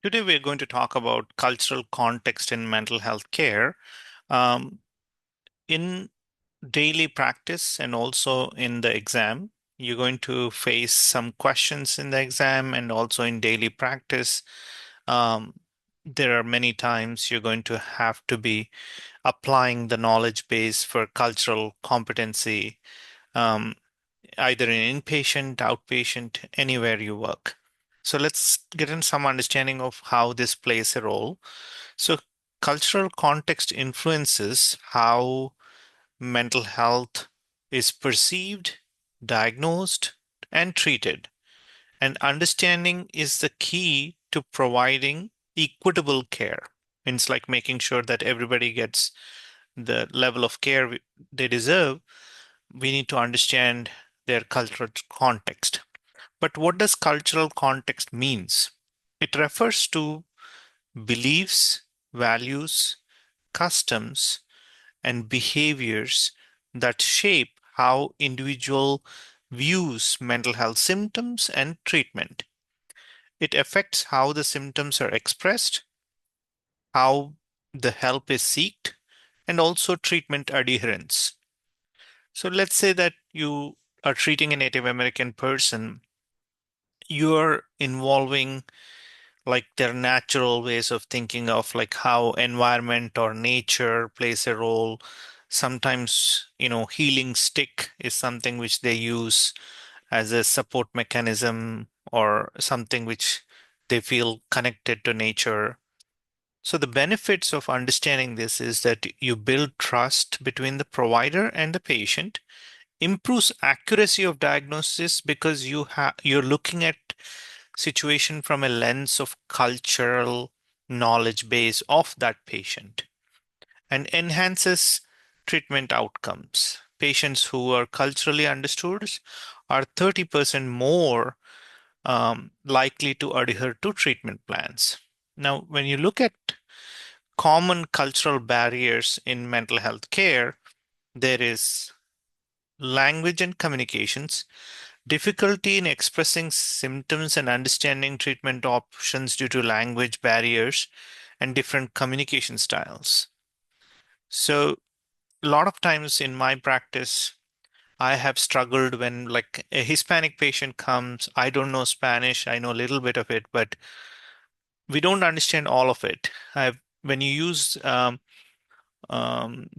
Today, we're going to talk about cultural context in mental health care. Um, in daily practice and also in the exam, you're going to face some questions in the exam and also in daily practice. Um, there are many times you're going to have to be applying the knowledge base for cultural competency, um, either in inpatient, outpatient, anywhere you work. So let's get in some understanding of how this plays a role. So, cultural context influences how mental health is perceived, diagnosed, and treated. And understanding is the key to providing equitable care. It's like making sure that everybody gets the level of care they deserve. We need to understand their cultural context. But what does cultural context means? It refers to beliefs, values, customs, and behaviors that shape how individual views mental health symptoms and treatment. It affects how the symptoms are expressed, how the help is sought, and also treatment adherence. So let's say that you are treating a Native American person, you're involving like their natural ways of thinking of like how environment or nature plays a role. Sometimes, healing stick is something which they use as a support mechanism or something which they feel connected to nature. So the benefits of understanding this is that you build trust between the provider and the patient, improves accuracy of diagnosis because you're looking at situation from a lens of cultural knowledge base of that patient, and enhances treatment outcomes. Patients who are culturally understood are 30% more likely to adhere to treatment plans. Now, when you look at common cultural barriers in mental health care, there is language and communications, difficulty in expressing symptoms and understanding treatment options due to language barriers and different communication styles. So, a lot of times in my practice, I have struggled when, like, a Hispanic patient comes. I don't know Spanish, I know a little bit of it, but we don't understand all of it. When you use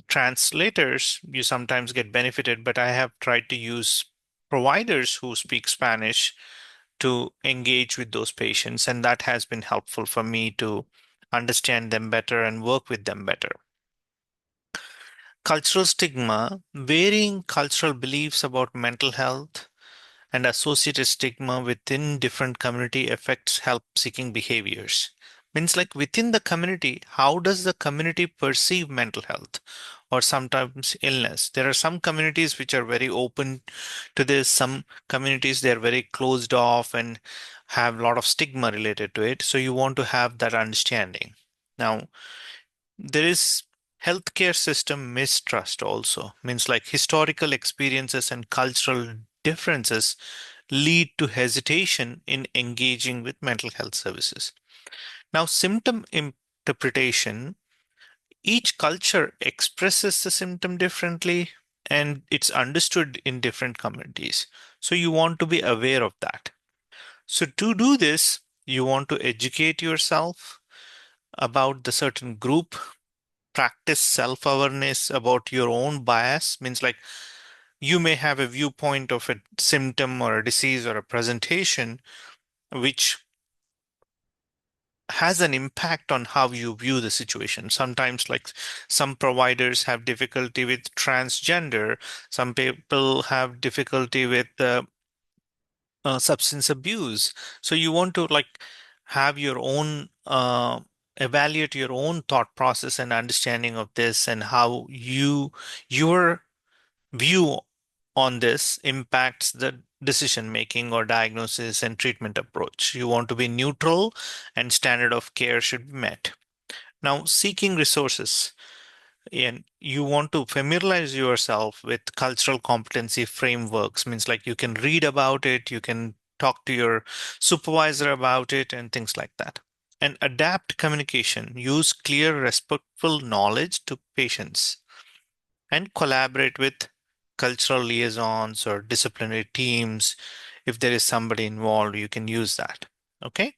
translators, you sometimes get benefited, but I have tried to use providers who speak Spanish to engage with those patients, and that has been helpful for me to understand them better and work with them better. Cultural stigma, varying cultural beliefs about mental health and associated stigma within different community affects help seeking behaviors. Means like within the community, how does the community perceive mental health or sometimes illness? There are some communities which are very open to this, some communities they're very closed off and have a lot of stigma related to it. So you want to have that understanding. Now, there is healthcare system mistrust also. Means like historical experiences and cultural differences lead to hesitation in engaging with mental health services. Now, symptom interpretation, each culture expresses the symptom differently and it's understood in different communities. So you want to be aware of that. So to do this, you want to educate yourself about the certain group, practice self-awareness about your own bias. Means like you may have a viewpoint of a symptom or a disease or a presentation which has an impact on how you view the situation. Sometimes, like some providers have difficulty with transgender, some people have difficulty with substance abuse. So you want to like have your own evaluate your own thought process and understanding of this and how your view on this impacts the decision making or diagnosis and treatment approach. You want to be neutral and standard of care should be met. Now, seeking resources, and you want to familiarize yourself with cultural competency frameworks, means like you can read about it, you can talk to your supervisor about it, and things like that. and adapt communication. Use clear, respectful knowledge to patients and collaborate with cultural liaisons or disciplinary teams. If there is somebody involved, you can use that. Okay.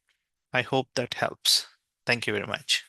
I hope that helps. Thank you very much.